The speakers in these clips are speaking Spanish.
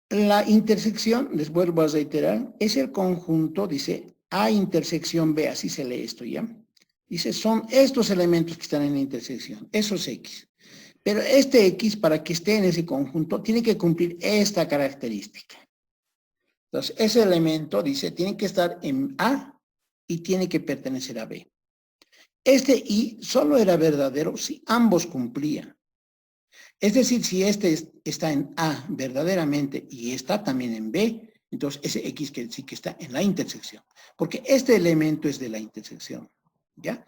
La intersección, les vuelvo a reiterar, es el conjunto, dice, A intersección B, así se lee esto, ¿ya? Dice, son estos elementos que están en la intersección, esos X. Pero este X, para que esté en ese conjunto, tiene que cumplir esta característica. Entonces, ese elemento, dice, tiene que estar en A y tiene que pertenecer a B. Este Y solo era verdadero si ambos cumplían. Es decir, si este está en A verdaderamente y está también en B, entonces ese X que sí que está en la intersección. Porque este elemento es de la intersección, ¿ya?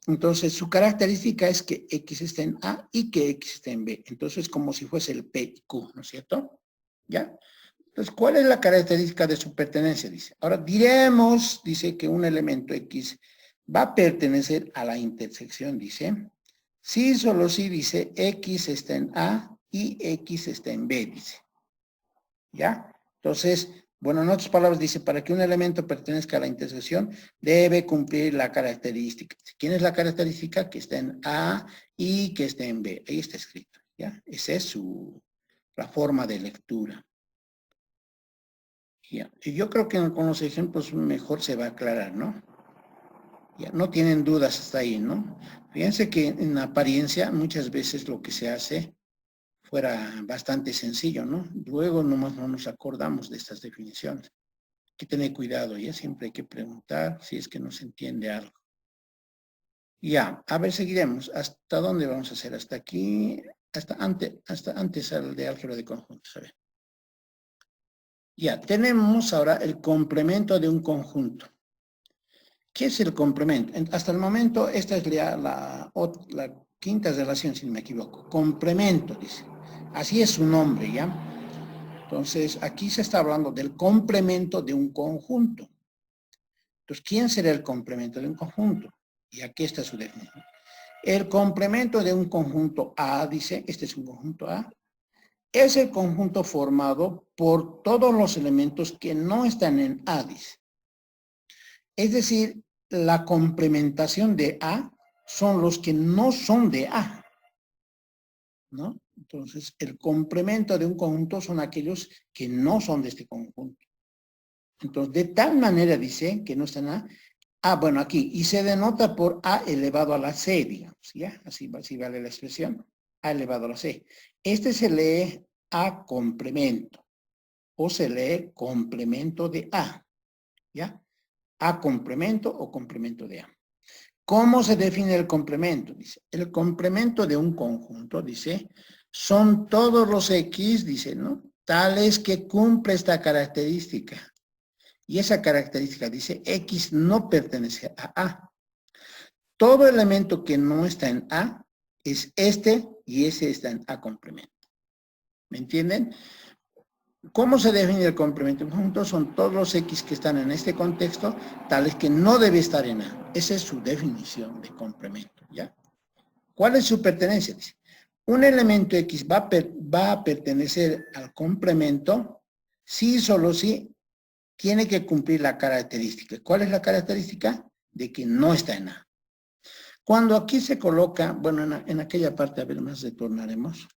Entonces, su característica es que X está en A y que X está en B. Entonces, como si fuese el P y Q, ¿no es cierto? ¿Ya? Entonces, ¿cuál es la característica de su pertenencia? Dice. Ahora, diremos, dice, que un elemento X va a pertenecer a la intersección, dice. Sí, solo sí, dice, X está en A y X está en B, dice. ¿Ya? Entonces, bueno, en otras palabras dice, para que un elemento pertenezca a la intersección, debe cumplir la característica. ¿Quién es la característica? Que está en A y que esté en B. Ahí está escrito, ¿ya? Esa es la forma de lectura. ¿Ya? Y yo creo que con los ejemplos mejor se va a aclarar, ¿no? Ya, no tienen dudas hasta ahí, ¿no? Fíjense que en apariencia muchas veces lo que se hace fuera bastante sencillo, ¿no? Luego nomás no nos acordamos de estas definiciones. Hay que tener cuidado, ¿ya? Siempre hay que preguntar si es que no se entiende algo. Ya, a ver, seguiremos. ¿Hasta dónde vamos a hacer? Hasta aquí, hasta antes de álgebra de conjuntos. A ver. Ya, tenemos ahora el complemento de un conjunto. ¿Qué es el complemento? Hasta el momento, esta es la quinta relación, si no me equivoco. Complemento, dice. Así es su nombre, ¿ya? Entonces, aquí se está hablando del complemento de un conjunto. Entonces, ¿quién será el complemento de un conjunto? Y aquí está su definición. El complemento de un conjunto A, dice, este es un conjunto A, es el conjunto formado por todos los elementos que no están en A, dice. Es decir, la complementación de A son los que no son de A, ¿no? Entonces, el complemento de un conjunto son aquellos que no son de este conjunto. Entonces, de tal manera dice que no están A. Ah, bueno, aquí, y se denota por A elevado a la C, digamos, ¿ya? Así vale la expresión, A elevado a la C. Este se lee A complemento, o se lee complemento de A, ¿ya? A complemento o complemento de A. ¿Cómo se define el complemento? Dice, el complemento de un conjunto, dice, son todos los X, dice, ¿no? Tales que cumple esta característica. Y esa característica dice, X no pertenece a A. Todo elemento que no está en A es este y ese está en A complemento. ¿Me entienden? ¿Cómo se define el complemento? Juntos son todos los X que están en este contexto, tales que no debe estar en A. Esa es su definición de complemento, ¿ya? ¿Cuál es su pertenencia? Dice, un elemento X va a pertenecer al complemento si solo si tiene que cumplir la característica. ¿Cuál es la característica? De que no está en A. Cuando aquí se coloca, bueno, en aquella parte, a ver, más retornaremos.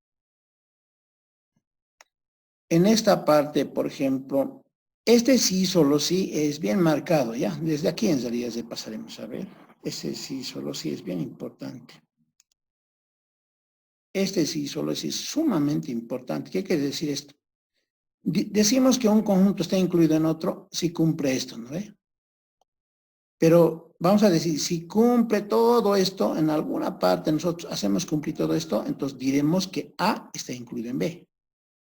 En esta parte, por ejemplo, este sí, solo sí, es bien marcado, ¿ya? Desde aquí en realidad ya pasaremos a ver. Ese sí, solo sí es bien importante. Este sí, solo sí es sumamente importante. ¿Qué quiere decir esto? Decimos que un conjunto está incluido en otro si cumple esto, ¿no ve? Pero vamos a decir, si cumple todo esto, en alguna parte nosotros hacemos cumplir todo esto, entonces diremos que A está incluido en B.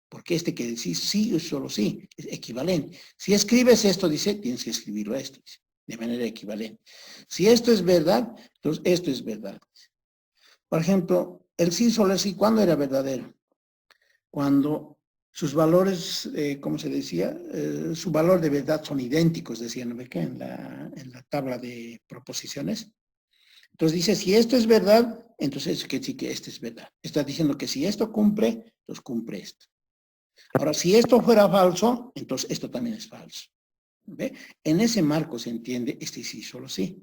Porque este que decir sí o solo sí es equivalente. Si escribes esto, dice, tienes que escribirlo esto, dice, de manera equivalente. Si esto es verdad, entonces esto es verdad. Por ejemplo, el sí solo sí, ¿cuándo era verdadero? Cuando sus valores, ¿cómo se decía? Su valor de verdad son idénticos, decían, ¿no ve qué? En la tabla de proposiciones. Entonces dice, si esto es verdad, entonces que sí que esto es verdad. Está diciendo que si esto cumple, entonces cumple esto. Ahora, si esto fuera falso, entonces esto también es falso. ¿Ve? En ese marco se entiende este sí, solo sí.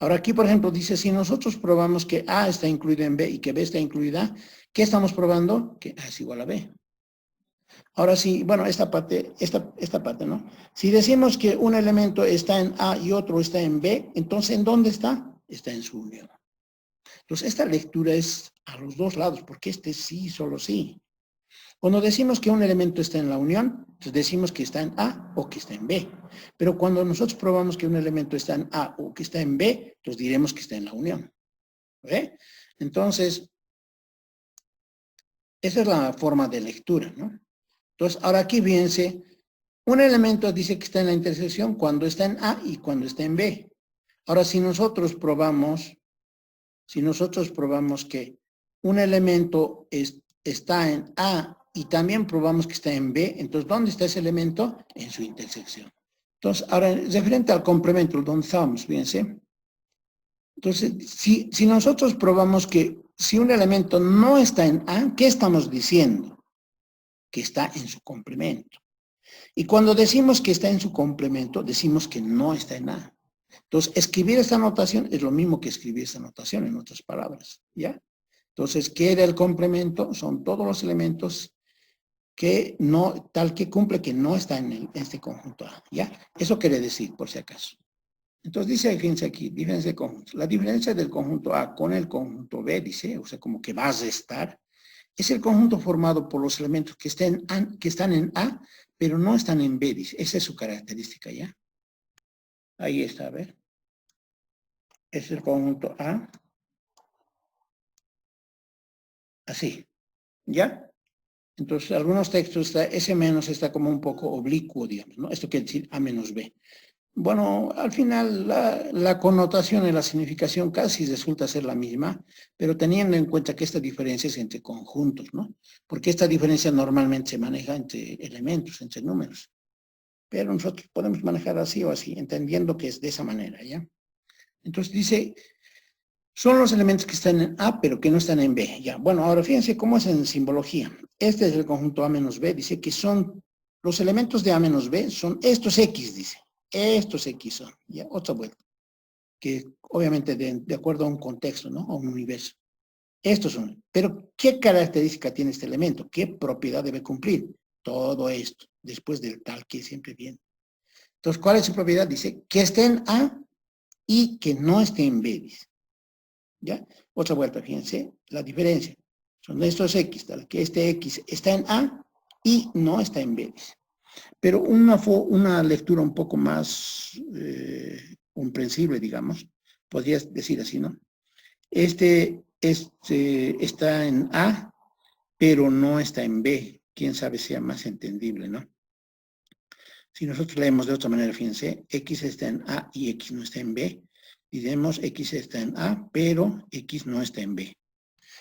Ahora aquí, por ejemplo, dice, si nosotros probamos que A está incluido en B y que B está incluida, ¿qué estamos probando? Que A es igual a B. Ahora sí, bueno, esta parte, ¿no? Si decimos que un elemento está en A y otro está en B, entonces ¿en dónde está? Está en su unión. Entonces, esta lectura es a los dos lados, porque este sí, solo sí. Cuando decimos que un elemento está en la unión, entonces decimos que está en A o que está en B. Pero cuando nosotros probamos que un elemento está en A o que está en B, entonces diremos que está en la unión. ¿Ve? Entonces, esa es la forma de lectura, ¿no? Entonces, ahora aquí fíjense, un elemento dice que está en la intersección cuando está en A y cuando está en B. Ahora, si nosotros probamos que un elemento está en A y también probamos que está en B, entonces, ¿dónde está ese elemento? En su intersección. Entonces, ahora, referente al complemento, donde estábamos, fíjense. Entonces, si nosotros probamos que si un elemento no está en A, ¿qué estamos diciendo? Que está en su complemento. Y cuando decimos que está en su complemento, decimos que no está en A. Entonces, escribir esta notación es lo mismo que escribir esta notación, en otras palabras, ¿ya? Entonces, ¿qué era el complemento? Son todos los elementos que no, tal que cumple que no está en este conjunto A, ¿ya? Eso quiere decir, por si acaso. Entonces dice, fíjense aquí, diferencia de conjuntos. La diferencia del conjunto A con el conjunto B, dice, o sea, como que va a restar, es el conjunto formado por los elementos que están en A, pero no están en B, dice. Esa es su característica, ¿ya? Ahí está, a ver. Es el conjunto A. Así, ¿ya? Entonces, algunos textos, ese menos está como un poco oblicuo, digamos, ¿no? Esto quiere decir A menos B. Bueno, al final la connotación y la significación casi resulta ser la misma, pero teniendo en cuenta que esta diferencia es entre conjuntos, ¿no? Porque esta diferencia normalmente se maneja entre elementos, entre números. Pero nosotros podemos manejar así o así, entendiendo que es de esa manera, ¿ya? Entonces dice, son los elementos que están en A, pero que no están en B, ¿ya? Bueno, ahora fíjense cómo es en simbología. Este es el conjunto A menos B, dice que son, los elementos de A menos B son estos X, dice. Estos X son, ¿ya? Otra vuelta. Que obviamente de acuerdo a un contexto, ¿no? A un universo. Estos son. Pero, ¿qué característica tiene este elemento? ¿Qué propiedad debe cumplir? Todo esto, después del tal que siempre viene. Entonces, ¿cuál es su propiedad? Dice que esté en A y que no esté en B, dice. ¿Ya? Otra vuelta, fíjense, la diferencia. Son estos X, tal que este X está en A y no está en B, dice. Pero una lectura un poco más comprensible, digamos, podrías decir así, ¿no? Este está en A, pero no está en B. Quién sabe sea más entendible, ¿no? Si nosotros leemos de otra manera, fíjense, X está en A y X no está en B. Diremos X está en A, pero X no está en B.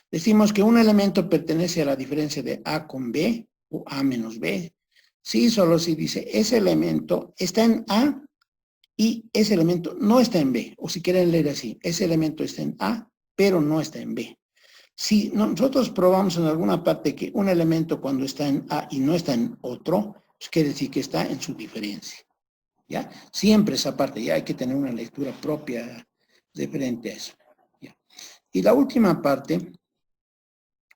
Decimos que un elemento pertenece a la diferencia de A con B o A menos B. Sí, solo si dice ese elemento está en A y ese elemento no está en B. O si quieren leer así, ese elemento está en A, pero no está en B. Si nosotros probamos en alguna parte que un elemento cuando está en A y no está en otro, pues quiere decir que está en su diferencia. ¿Ya? Siempre esa parte, ya hay que tener una lectura propia referente a eso. ¿Ya? Y la última parte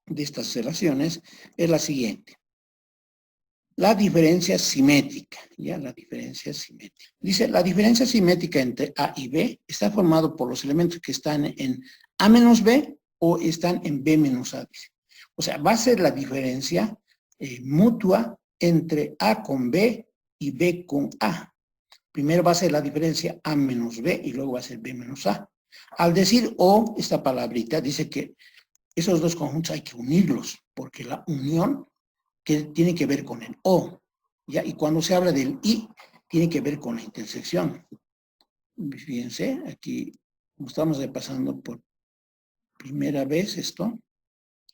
de estas relaciones es la siguiente. La diferencia simétrica, ¿ya? La diferencia simétrica. Dice, la diferencia simétrica entre A y B está formado por los elementos que están en A menos B o están en B menos A. Dice. O sea, va a ser la diferencia mutua entre A con B y B con A. Primero va a ser la diferencia A menos B y luego va a ser B menos A. Al decir O, esta palabrita dice que esos dos conjuntos hay que unirlos, porque la unión que tiene que ver con el O, ¿ya? Y cuando se habla del I, tiene que ver con la intersección. Fíjense, aquí estamos repasando por primera vez esto,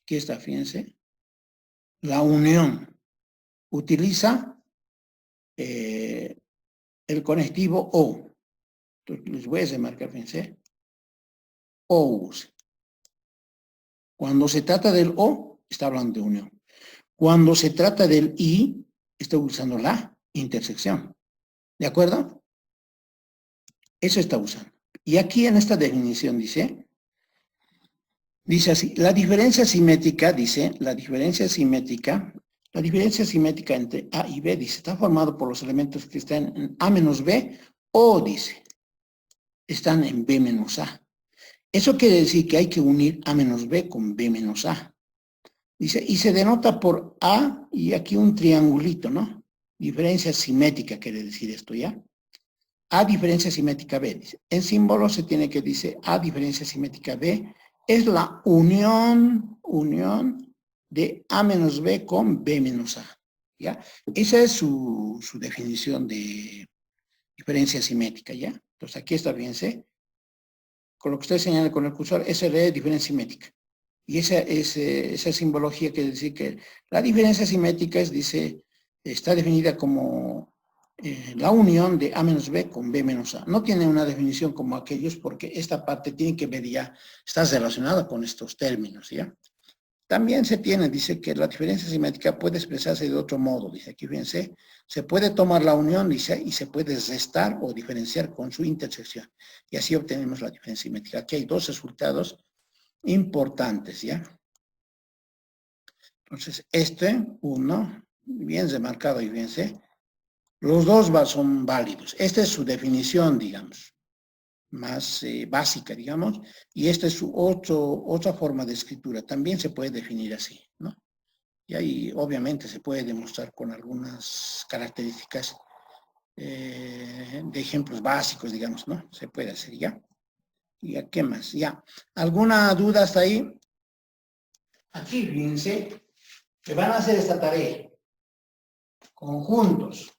aquí está, fíjense, la unión utiliza el conectivo O. Entonces, les voy a remarcar, fíjense, O. Cuando se trata del O, está hablando de unión. Cuando se trata del I, está usando la intersección. ¿De acuerdo? Eso está usando. Y aquí en esta definición dice así, la diferencia simétrica, dice, la diferencia simétrica La diferencia simétrica entre A y B, dice, está formado por los elementos que están en A menos B o, dice, están en B menos A. Eso quiere decir que hay que unir A menos B con B menos A. Dice, y se denota por A y aquí un triangulito, ¿no? Diferencia simétrica quiere decir esto, ¿ya? A diferencia simétrica B, dice. En símbolo se tiene que dice A diferencia simétrica B es la unión de A menos B con B menos A, ¿ya? Esa es su definición de diferencia simétrica, ¿ya? Entonces aquí está, fíjense, con lo que usted señala con el cursor, SR es diferencia simétrica. Y esa simbología quiere decir que la diferencia simétrica es, dice, está definida como la unión de A menos B con B menos A. No tiene una definición como aquellos porque esta parte tiene que ver ya, está relacionada con estos términos, ¿ya? También se tiene, dice que la diferencia simétrica puede expresarse de otro modo, dice aquí, fíjense, se puede tomar la unión, dice, y se puede restar o diferenciar con su intersección. Y así obtenemos la diferencia simétrica. Aquí hay dos resultados importantes, ¿ya? Entonces, uno, bien remarcado y fíjense, los dos son válidos. Esta es su definición, digamos, más básica, digamos, y esta es su otra forma de escritura. También se puede definir así, ¿no? Y ahí, obviamente, se puede demostrar con algunas características de ejemplos básicos, digamos, ¿no? Se puede hacer, ¿ya? ¿Y qué más? Ya. ¿Alguna duda hasta ahí? Aquí, fíjense, que van a hacer esta tarea. Conjuntos.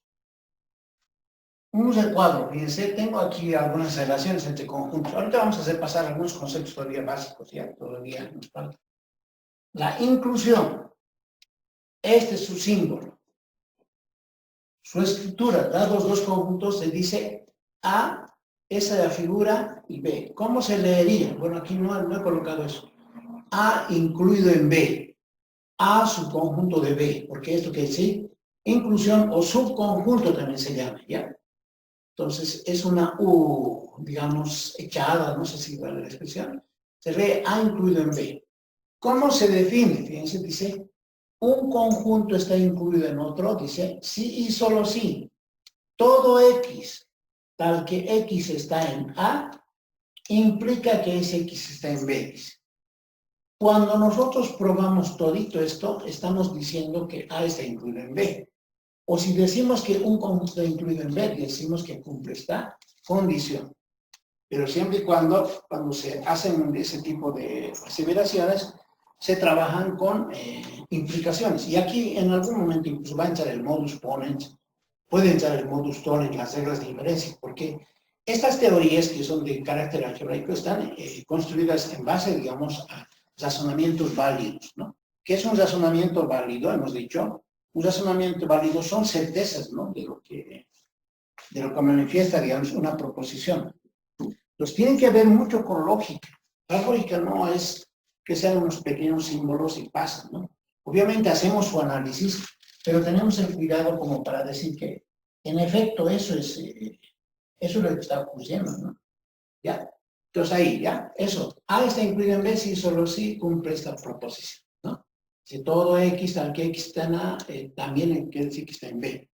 Un recuadro, fíjense, tengo aquí algunas relaciones entre conjuntos. Ahorita vamos a hacer pasar algunos conceptos todavía básicos, ya, todavía nos falta. La inclusión. Este es su símbolo. Su escritura, dados dos conjuntos, se dice A, esa es la figura, y B. ¿Cómo se leería? Bueno, aquí no he colocado eso. A incluido en B. A subconjunto de B, porque esto quiere decir inclusión o subconjunto también se llama, ¿ya? Entonces, es una U, digamos, echada, no sé si vale la expresión. Se lee A incluido en B. ¿Cómo se define? Fíjense, dice, un conjunto está incluido en otro, dice, sí y solo sí. Todo X, tal que X está en A, implica que ese X está en B, dice. Cuando nosotros probamos todito esto, estamos diciendo que A está incluido en B. O si decimos que un conjunto está incluido en B, decimos que cumple esta condición. Pero siempre y cuando se hacen ese tipo de aseveraciones, se trabajan con implicaciones. Y aquí en algún momento incluso va a entrar el modus ponens, puede entrar el modus tollens, las reglas de inferencia, porque estas teorías que son de carácter algebraico están construidas en base, digamos, a razonamientos válidos, ¿no? ¿Qué es un razonamiento válido? Hemos dicho, un razonamiento válido son certezas, ¿no? De lo que manifiesta, digamos, una proposición. Los tienen que ver mucho con lógica. La lógica no es que sean unos pequeños símbolos y pasan, ¿no? Obviamente hacemos su análisis, pero tenemos el cuidado como para decir que, en efecto, eso es lo que está ocurriendo, ¿no? ¿Ya? Entonces ahí, ¿ya? Eso. A está incluido en B si solo sí cumple esta proposición, ¿no? Si todo X, tal que X está en A, también quiere decir que está en B.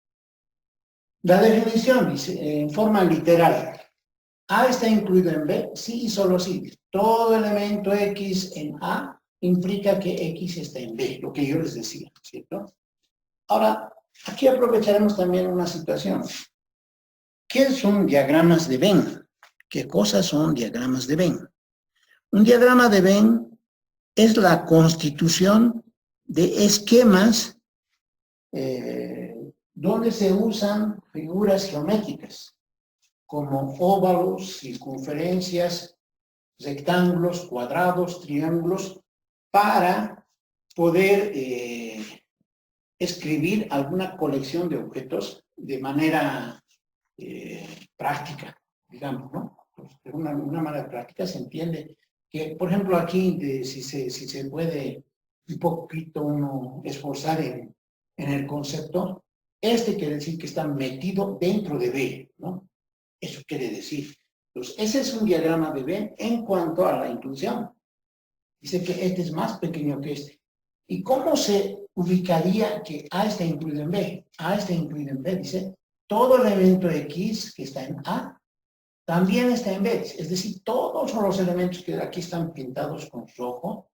La definición dice, en forma literal, A está incluido en B, sí y solo sí. Todo elemento X en A implica que X está en B, lo que yo les decía, ¿cierto? Ahora, aquí aprovecharemos también una situación. ¿Qué son diagramas de Venn? ¿Qué cosas son diagramas de Venn? Un diagrama de Venn es la constitución de esquemas donde se usan figuras geométricas como óvalos, circunferencias, rectángulos, cuadrados, triángulos, para poder escribir alguna colección de objetos de manera práctica, digamos, ¿no? Pues de una manera práctica se entiende que, por ejemplo, aquí, si se puede un poquito uno esforzar en el concepto, quiere decir que está metido dentro de B, ¿no? Eso quiere decir. Entonces, ese es un diagrama de Venn en cuanto a la inclusión. Dice que este es más pequeño que este. ¿Y cómo se ubicaría que A está incluido en B. A está incluido en B, dice, todo elemento X que está en A también está en B. Es decir, todos los elementos que aquí están pintados con rojo,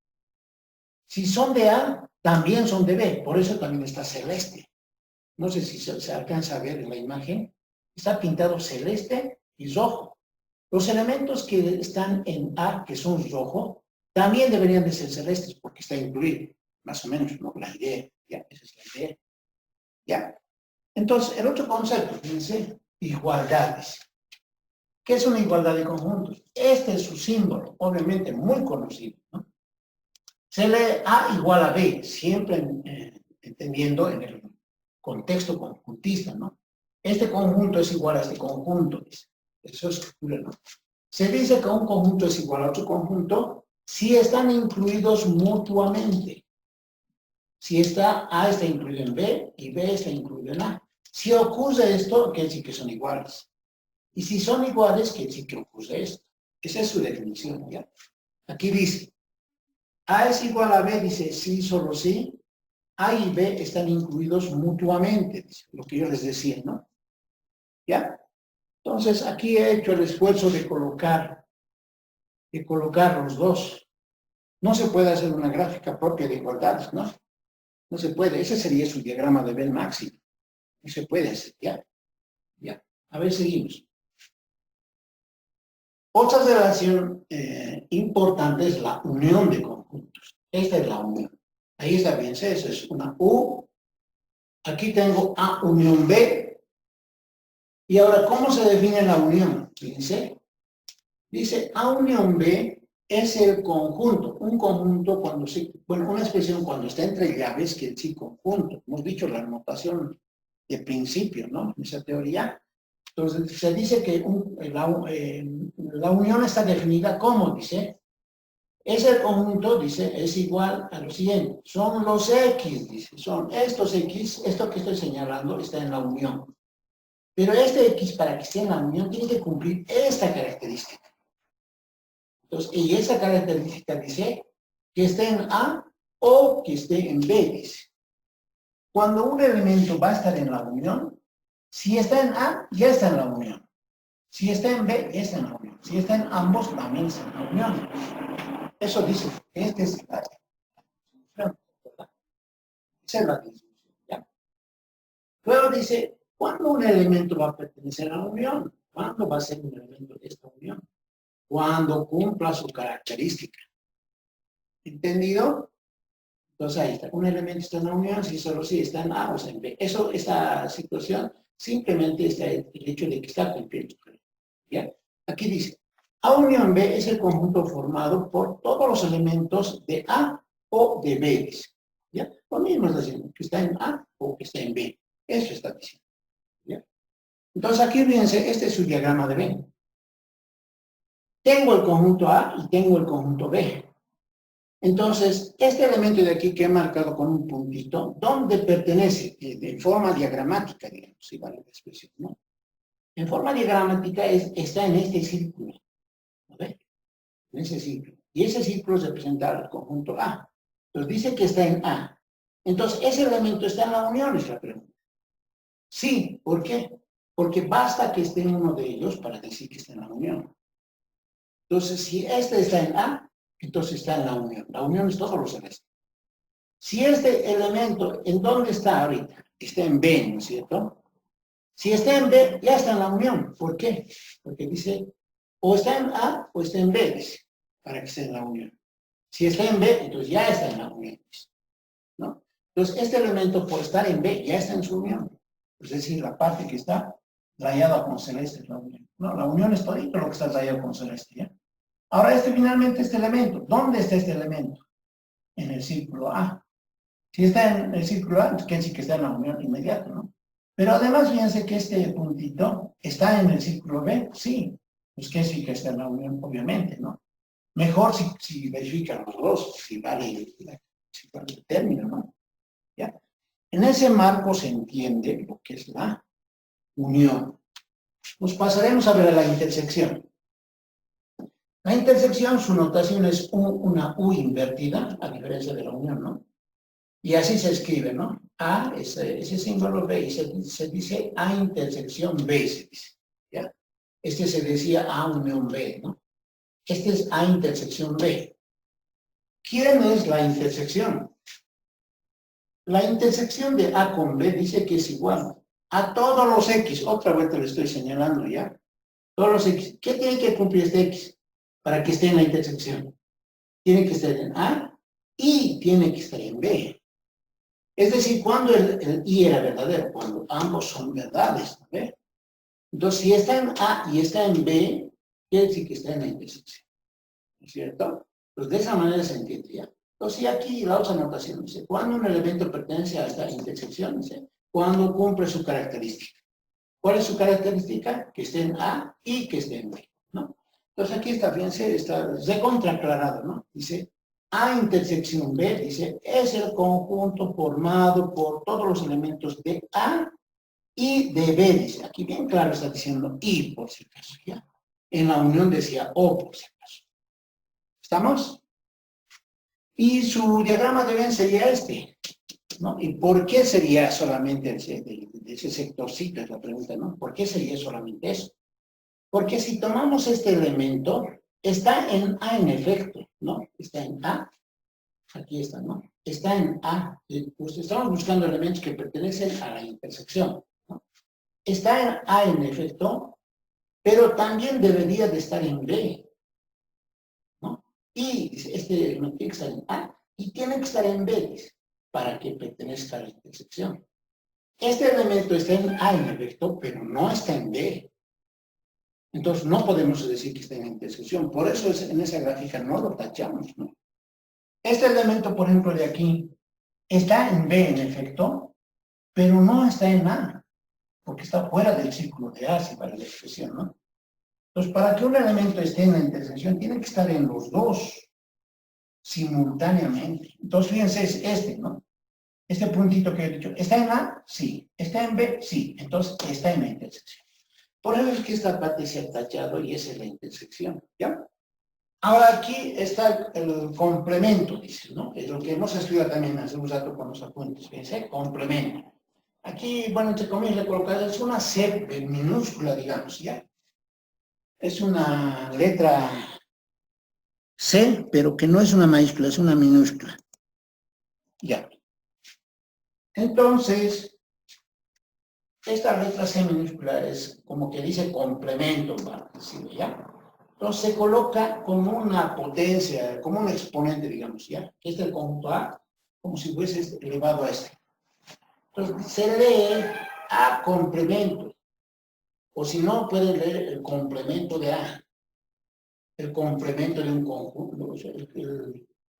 si son de A, también son de B. Por eso también está celeste. No sé si se alcanza a ver en la imagen. Está pintado celeste y rojo. Los elementos que están en A, que son rojo, también deberían de ser celestes porque está incluido. Más o menos, ¿no? La idea. Ya, esa es la idea. Ya. Entonces, el otro concepto, fíjense, igualdades. ¿Qué es una igualdad de conjuntos? Este es su símbolo, obviamente muy conocido, ¿no? Se lee A igual a B, siempre entendiendo en el contexto conjuntista, ¿no? Este conjunto es igual a este conjunto, dice. Eso es cultura, ¿no? Se dice que un conjunto es igual a otro conjunto si están incluidos mutuamente. Si A está incluido en B y B está incluido en A. Si ocurre esto, quiere decir que son iguales. Y si son iguales, quiere decir que ocurre esto. Esa es su definición, ¿ya? Aquí dice, A es igual a B, dice sí, solo sí. A y B están incluidos mutuamente, dice, lo que yo les decía, ¿no? ¿Ya? Entonces, aquí he hecho el esfuerzo de colocar los dos. No se puede hacer una gráfica propia de igualdades, ¿no? No se puede. Ese sería su diagrama de Bell máximo. No se puede hacer, ¿ya? Ya. A ver, seguimos. Otra relación importante es la unión de conjuntos. Esta es la unión. Ahí está bien, eso es una U. Aquí tengo A unión B. Y ahora, ¿cómo se define la unión? Fíjense. Dice, A unión B es el conjunto. Un conjunto cuando se... Bueno, una expresión cuando está entre llaves que es sí conjunto. Hemos dicho la notación de principio, ¿no? En esa teoría. Entonces, se dice que la unión está definida como, dice, es el conjunto, dice, es igual a lo siguiente. Son los X, dice, son estos X, esto que estoy señalando está en la unión. Pero este X, para que esté en la unión, tiene que cumplir esta característica. Entonces, y esa característica dice que esté en A o que esté en B, dice. Cuando un elemento va a estar en la unión, si está en A, ya está en la unión. Si está en B, ya está en la unión. Si está en ambos, también está en la unión. Eso dice, esta es la definición, ¿verdad? Esa es la definición, ¿ya? Luego dice, ¿cuándo un elemento va a pertenecer a la unión? ¿Cuándo va a ser un elemento de esta unión? Cuando cumpla su característica. ¿Entendido? Entonces ahí está. Un elemento está en la unión si solo si está en A o está en B. Eso, esta situación, simplemente está el hecho de que está cumpliendo. ¿Ya? Aquí dice, A unión B es el conjunto formado por todos los elementos de A o de B. ¿Ya? Lo mismo está diciendo, que está en A o que está en B. Eso está diciendo. ¿Ya? Entonces aquí fíjense, este es su diagrama de B. Tengo el conjunto A y tengo el conjunto B. Entonces, este elemento de aquí que he marcado con un puntito, ¿dónde pertenece? De forma diagramática, digamos, si vale la expresión, ¿no? En forma diagramática está en este círculo. ¿No ve? En ese círculo. Y ese círculo representa el conjunto A. Entonces dice que está en A. Entonces, ¿ese elemento está en la unión? Es la pregunta. Sí, ¿por qué? Porque basta que esté en uno de ellos para decir que está en la unión. Entonces, si este está en A, entonces está en la unión. La unión es todo lo celeste. Si este elemento, ¿en dónde está ahorita? Está en B, ¿no es cierto? Si está en B, ya está en la unión. ¿Por qué? Porque dice, o está en A o está en B, dice, para que esté en la unión. Si está en B, entonces ya está en la unión, dice, ¿no? Entonces, este elemento, por estar en B, ya está en su unión. Es decir, la parte que está rayada con celeste es la unión. No, la unión es todito lo que está rayado con celeste, ¿ya? Ahora, finalmente, este elemento. ¿Dónde está este elemento? En el círculo A. Si está en el círculo A, quiere decir que está en la unión inmediata, ¿no? Pero además, fíjense que este puntito está en el círculo B, sí. Pues quiere decir que está en la unión, obviamente, ¿no? Mejor si verifican los dos, si vale el término, ¿no? ¿Ya? En ese marco se entiende lo que es la unión. Nos pasaremos a ver a la intersección. La intersección, su notación es una U invertida, a diferencia de la unión, ¿no? Y así se escribe, ¿no? A, ese símbolo B, y se dice A intersección B, se dice, ¿ya? Este se decía A unión B, ¿no? Este es A intersección B. ¿Quién es la intersección? La intersección de A con B dice que es igual a todos los X. Otra vez te lo estoy señalando, ¿ya? Todos los X. ¿Qué tiene que cumplir este X para que esté en la intersección? Tiene que estar en A y tiene que estar en B. Es decir, cuando el Y era verdadero, cuando ambos son verdades, ¿ve? Entonces, si está en A y está en B, quiere decir que está en la intersección, ¿no es cierto? Pues de esa manera se entiende, ¿ya? Entonces, y aquí la otra anotación dice, cuando un elemento pertenece a esta intersección, dice, cuando cumple su característica. ¿Cuál es su característica? Que esté en A y que esté en B, ¿no? Entonces, aquí está, fíjense, está recontraclarado, ¿no? Dice, A intersección B, dice, es el conjunto formado por todos los elementos de A y de B, dice. Aquí bien claro está diciendo I, por si acaso, ¿ya? En la unión decía O, por si acaso. ¿Estamos? Y su diagrama de Venn sería este, ¿no? ¿Y por qué sería solamente ese sectorcito? Es la pregunta, ¿no? ¿Por qué sería solamente eso? Porque si tomamos este elemento, está en A en efecto, ¿no? Está en A. Aquí está, ¿no? Está en A. Pues estamos buscando elementos que pertenecen a la intersección, ¿no? Está en A en efecto, pero también debería de estar en B, ¿no? Y dice, este elemento tiene que estar en A y tiene que estar en B, dice, para que pertenezca a la intersección. Este elemento está en A en efecto, pero no está en B. Entonces no podemos decir que está en intersección. Por eso en esa gráfica no lo tachamos, ¿no? Este elemento, por ejemplo, de aquí, está en B en efecto, pero no está en A, porque está fuera del círculo de A, si para la expresión, ¿no? Entonces, para que un elemento esté en la intersección, tiene que estar en los dos simultáneamente. Entonces, fíjense, es este, ¿no? Este puntito que he dicho, ¿está en A? Sí. ¿Está en B? Sí. Entonces, está en la intersección. Por eso es que esta parte se ha tachado y esa es la intersección, ¿ya? Ahora aquí está el complemento, dice, ¿no? Es lo que hemos estudiado también hace un rato con los apuntes, fíjense, complemento. Aquí, bueno, entre comillas, le colocado, es una C minúscula, digamos, ¿ya? Es una letra C, pero que no es una mayúscula, es una minúscula. Ya. Entonces, esta letra C minúscula es como que dice complemento, para decirlo, ¿ya? Entonces se coloca como una potencia, como un exponente, digamos, ¿ya? Que es el conjunto A, como si fuese elevado a este. Entonces se lee A complemento, o si no, puede leer el complemento de A, el complemento de un conjunto,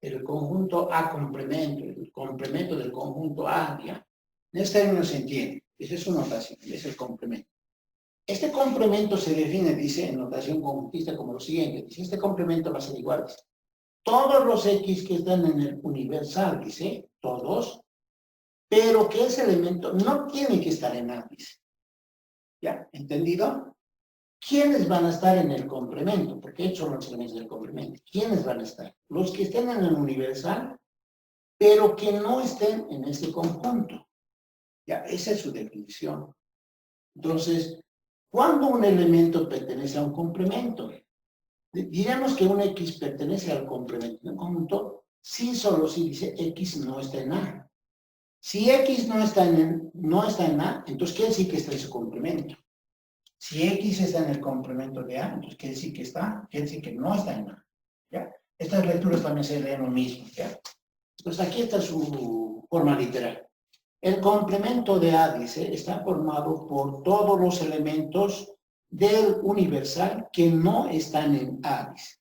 el conjunto A complemento, el complemento del conjunto A, ¿ya? En este término se entiende, esa es su notación, es el complemento. Este complemento se define, dice, en notación conjuntista como lo siguiente. Dice, este complemento va a ser igual. Dice, todos los X que están en el universal, dice, todos, pero que ese elemento no tiene que estar en A, dice. ¿Ya? ¿Entendido? ¿Quiénes van a estar en el complemento? Porque he hecho los elementos del complemento. ¿Quiénes van a estar? Los que estén en el universal, pero que no estén en este conjunto. ¿Ya? Esa es su definición. Entonces, ¿cuándo un elemento pertenece a un complemento? Diremos que un X pertenece al complemento de un conjunto si solo si dice X no está en A. Si X no está en A, entonces quiere decir que está en su complemento. Si X está en el complemento de A, entonces quiere decir que no está en A. ¿Ya? Estas lecturas también se leen lo mismo. ¿Ya? Entonces aquí está su forma literal. El complemento de A, dice, está formado por todos los elementos del universal que no están en A, dice.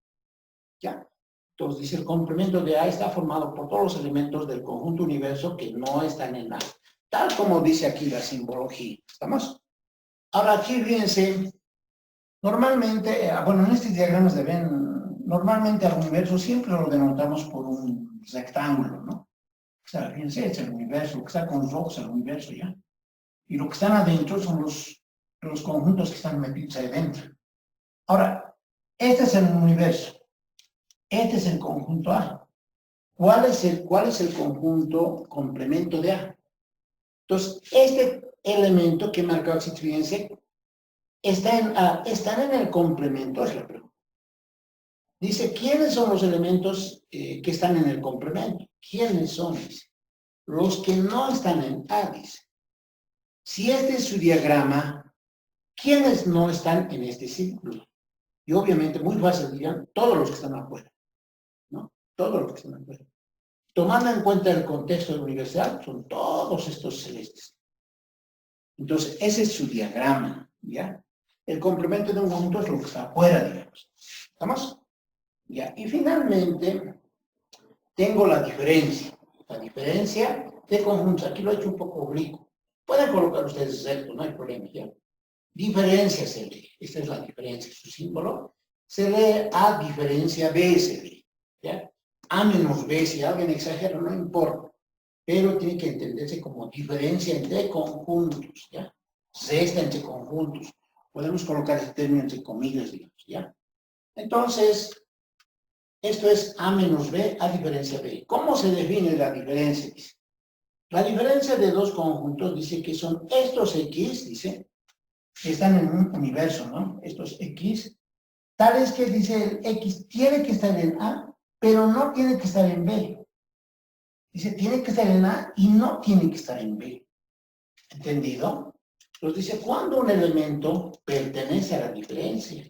¿Ya? Entonces dice, el complemento de A está formado por todos los elementos del conjunto universo que no están en A. Tal como dice aquí la simbología. ¿Estamos? Ahora aquí, fíjense, normalmente, bueno, en estos diagramas de Venn, normalmente al universo siempre lo denotamos por un rectángulo, ¿no? O sea, fíjense, es el universo, lo que está con rojos es el universo, ¿ya? Y lo que están adentro son los conjuntos que están metidos ahí dentro. Ahora, este es el universo. Este es el conjunto A. ¿cuál es el conjunto complemento de A? Entonces, este elemento que marca aquí, fíjense, está en A, están en el complemento, es la pregunta. Dice, ¿quiénes son los elementos que están en el complemento? ¿Quiénes son? Dice. Los que no están en A, dice. Si este es su diagrama, ¿quiénes no están en este círculo? Y obviamente, muy fácil, dirían, todos los que están afuera, ¿no? Todos los que están afuera. Tomando en cuenta el contexto de la universidad, son todos estos celestes. Entonces, ese es su diagrama, ¿ya? El complemento de un conjunto es lo que está afuera, digamos. ¿Estamos? Ya. Y finalmente, tengo la diferencia. La diferencia de conjuntos. Aquí lo he hecho un poco oblicuo. Pueden colocar ustedes esto, no hay problema, ¿ya? Diferencia se lee. Esta es la diferencia. Su símbolo se lee A diferencia B se lee, ¿ya? A menos B, si alguien exagera, no importa. Pero tiene que entenderse como diferencia entre conjuntos, ¿ya? Cesta entre conjuntos. Podemos colocar ese término entre comillas, digamos, ¿ya? Entonces, esto es A menos B, A diferencia B. ¿Cómo se define la diferencia? Dice. La diferencia de dos conjuntos dice que son estos X, dice, que están en un universo, ¿no? Estos X, tales que dice el X tiene que estar en A, pero no tiene que estar en B. Dice, tiene que estar en A y no tiene que estar en B. ¿Entendido? Entonces dice, cuando un elemento pertenece a la diferencia.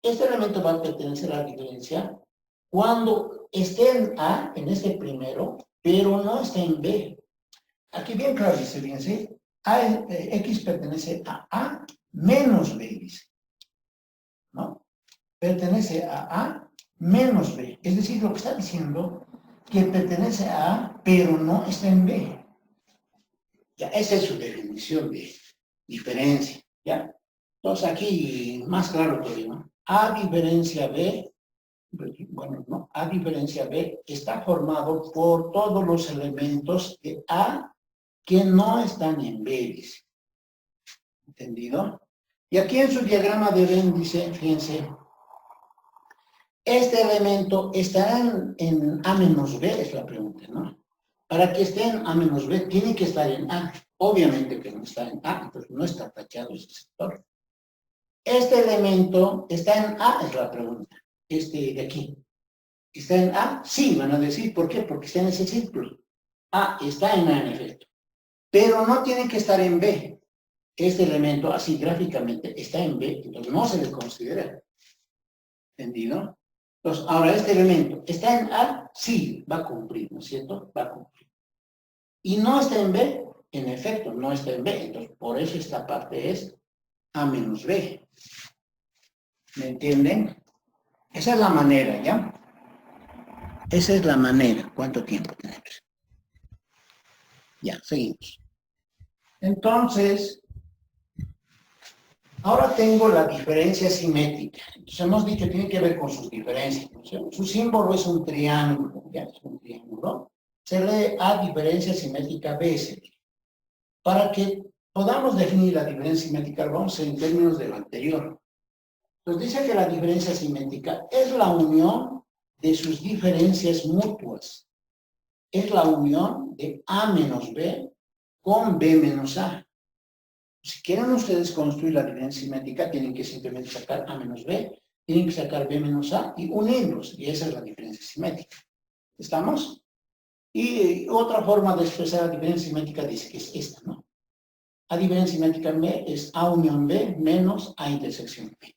Este elemento va a pertenecer a la diferencia cuando esté en A, en este primero, pero no esté en B. Aquí bien claro dice, fíjense, X pertenece a A menos B, dice. ¿No? Pertenece a A menos B. Es decir, lo que está diciendo que pertenece a A, pero no está en B. Ya, esa es su definición de diferencia, ¿ya? Entonces aquí, más claro todavía, ¿no? A diferencia B, bueno, no, A diferencia B está formado por todos los elementos de A que no están en B, dice. ¿Entendido? Y aquí en su diagrama de Venn dice, fíjense, este elemento estará en A menos B, es la pregunta, ¿no? Para que esté en A menos B, tiene que estar en A. Obviamente que no está en A, entonces no está tachado ese sector. Este elemento está en A, es la pregunta. Este de aquí. ¿Está en A? Sí, van a decir, ¿por qué? Porque está en ese círculo. A está en A, en efecto. Pero no tiene que estar en B. Este elemento, así gráficamente, está en B, entonces no se le considera. ¿Entendido? Entonces, ahora este elemento, ¿está en A? Sí, va a cumplir, ¿no es cierto? Va a cumplir. Y no está en B, en efecto, no está en B. Entonces, por eso esta parte es A menos B. ¿Me entienden? Esa es la manera, ¿ya? Esa es la manera. ¿Cuánto tiempo tenemos? Ya, seguimos. Entonces, ahora tengo la diferencia simétrica. Entonces hemos dicho que tiene que ver con sus diferencias. ¿No? Su símbolo es un triángulo. ¿Ya? Es un triángulo. Se lee A diferencia simétrica B. Para que podamos definir la diferencia simétrica, vamos en términos de lo anterior. Entonces dice que la diferencia simétrica es la unión de sus diferencias mutuas. Es la unión de A menos B con B menos A. Si quieren ustedes construir la diferencia simétrica, tienen que simplemente sacar A menos B, tienen que sacar B menos A y unirlos. Y esa es la diferencia simétrica. ¿Estamos? Y otra forma de expresar la diferencia simétrica dice que es esta, ¿no? A diferencia simétrica en B es A unión B menos A intersección B.